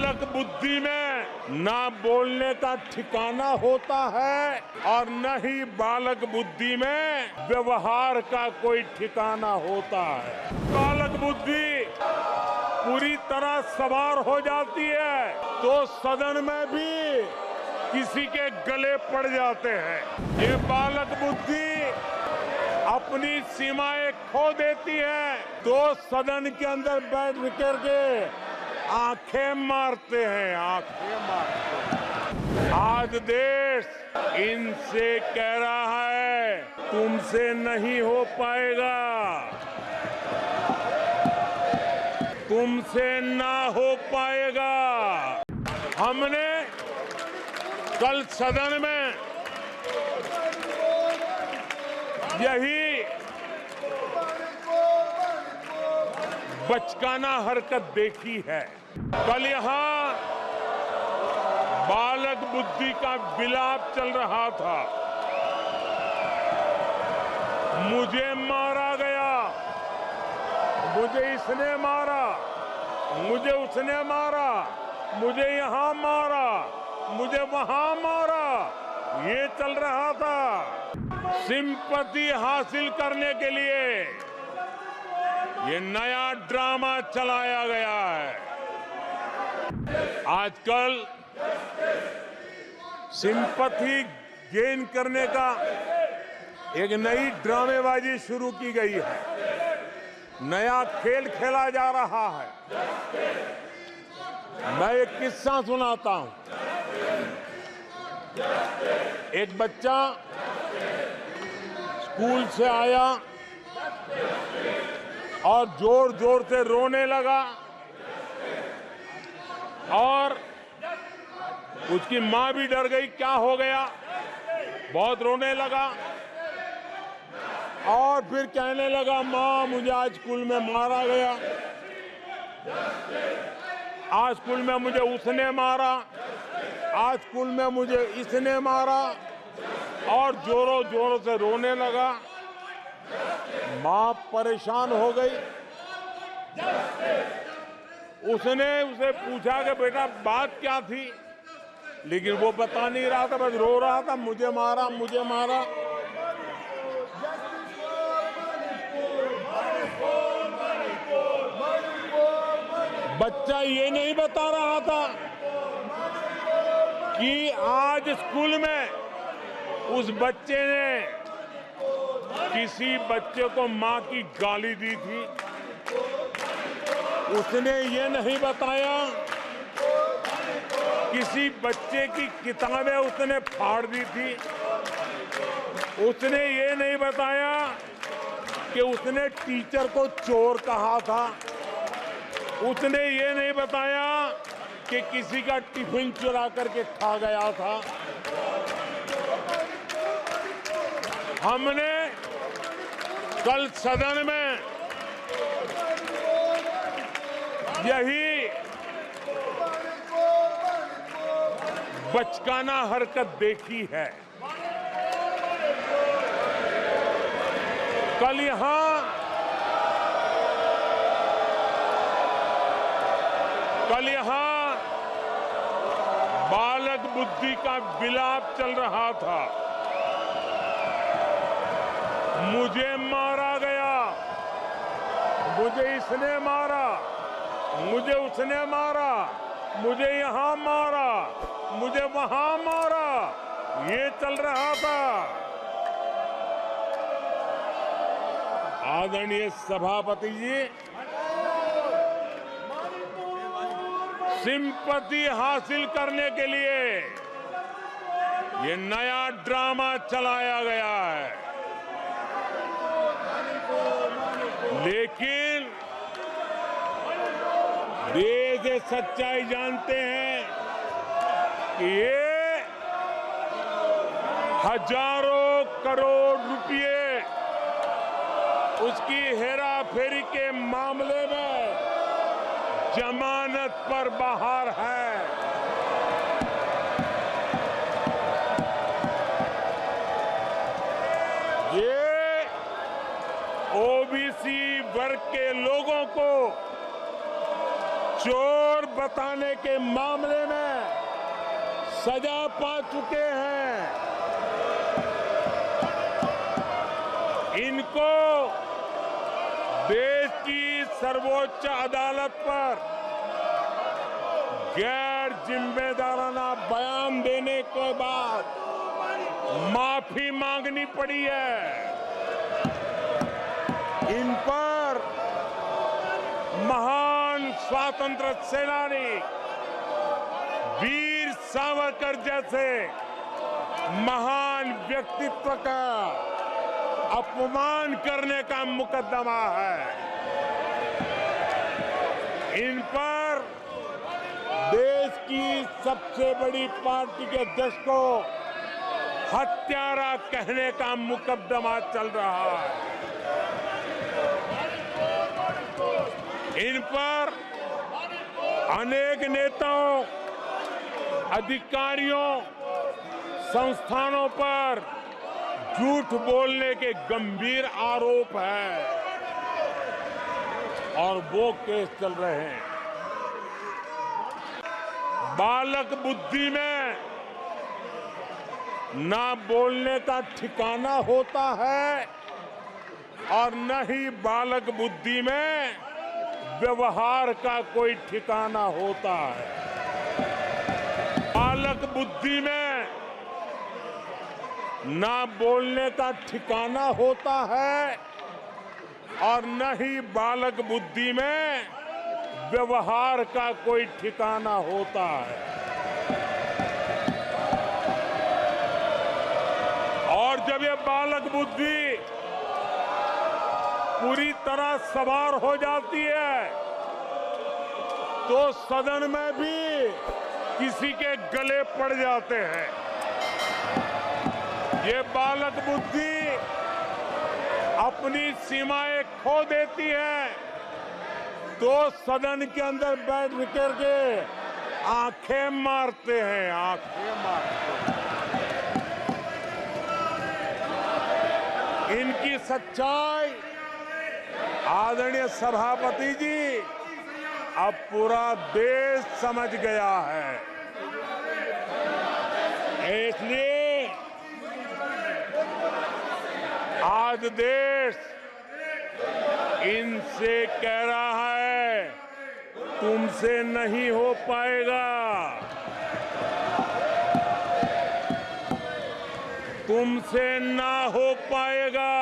बालक बुद्धि में ना बोलने का ठिकाना होता है और न ही बालक बुद्धि में व्यवहार का कोई ठिकाना होता है। बालक बुद्धि पूरी तरह सवार हो जाती है तो सदन में भी किसी के गले पड़ जाते हैं। ये बालक बुद्धि अपनी सीमाएं खो देती है तो सदन के अंदर बैठ करके आंखें मारते हैं, आंखें मारते हैं। आज देश इनसे कह रहा है तुमसे नहीं हो पाएगा, तुमसे ना हो पाएगा। हमने कल सदन में यही बचकाना हरकत देखी है। कल यहाँ बालक बुद्धि का विलाप चल रहा था। मुझे मारा गया, मुझे इसने मारा, मुझे उसने मारा, मुझे यहाँ मारा, मुझे वहां मारा, ये चल रहा था। सिंपैथी हासिल करने के लिए ये नया ड्रामा चलाया गया है। आजकल सिंपैथी गेन करने का एक नई ड्रामेबाजी शुरू की गई है, नया खेल खेला जा रहा है। मैं एक किस्सा सुनाता हूं। एक बच्चा स्कूल से आया और जोर जोर से रोने लगा और उसकी माँ भी डर गई, क्या हो गया, बहुत रोने लगा और फिर कहने लगा माँ मुझे आज स्कूल में मारा गया, आज स्कूल में मुझे उसने मारा, आज स्कूल में मुझे इसने मारा और जोरों जोरों से रोने लगा। माँ परेशान हो गई। उसने उसे पूछा कि बेटा बात क्या थी, लेकिन वो बता नहीं रहा था, बस रो रहा था, मुझे मारा, मुझे मारा। बच्चा ये नहीं बता रहा था कि आज स्कूल में उस बच्चे ने किसी बच्चे को मां की गाली दी थी। उसने ये नहीं बताया किसी बच्चे की किताबें उसने फाड़ दी थी। उसने ये नहीं बताया कि उसने टीचर को चोर कहा था। उसने ये नहीं बताया कि किसी का टिफिन चुरा करके खा गया था। हमने कल सदन में यही बचकाना हरकत देखी है। कल यहाँ बालक बुद्धि का विलाप चल रहा था। मुझे मारा गया, मुझे इसने मारा, मुझे उसने मारा, मुझे यहाँ मारा, मुझे वहां मारा, ये चल रहा था। आदरणीय सभापति जी, सिंपैथी हासिल करने के लिए ये नया ड्रामा चलाया गया है, लेकिन देश ये सच्चाई जानते हैं कि ये हजारों करोड़ रुपए उसकी हेराफेरी के मामले में जमानत पर बाहर है। ये ओबीसी वर्ग के लोगों को चोर बताने के मामले में सजा पा चुके हैं। इनको देश की सर्वोच्च अदालत पर गैर जिम्मेदाराना बयान देने के बाद माफी मांगनी पड़ी है। इन पर महान स्वातंत्र सेनानी वीर सावरकर जैसे महान व्यक्तित्व का अपमान करने का मुकदमा है। इन पर देश की सबसे बड़ी पार्टी के अध्यक्ष को हत्यारा कहने का मुकदमा चल रहा है। इन पर अनेक नेताओं, अधिकारियों, संस्थानों पर झूठ बोलने के गंभीर आरोप हैं और वो केस चल रहे हैं। बालक बुद्धि में ना बोलने का ठिकाना होता है और न ही बालक बुद्धि में व्यवहार का कोई ठिकाना होता है। बालक बुद्धि में ना बोलने का ठिकाना होता है और न ही बालक बुद्धि में व्यवहार का कोई ठिकाना होता है। और जब ये बालक बुद्धि पूरी तरह सवार हो जाती है तो सदन में भी किसी के गले पड़ जाते हैं। ये बालक बुद्धि अपनी सीमाएं खो देती है तो सदन के अंदर बैठ करके आंखें मारते हैं, आंखें मारते हैं। इनकी सच्चाई आदरणीय सभापति जी अब पूरा देश समझ गया है। इसलिए आज देश इनसे कह रहा है तुमसे नहीं हो पाएगा, तुमसे ना हो पाएगा।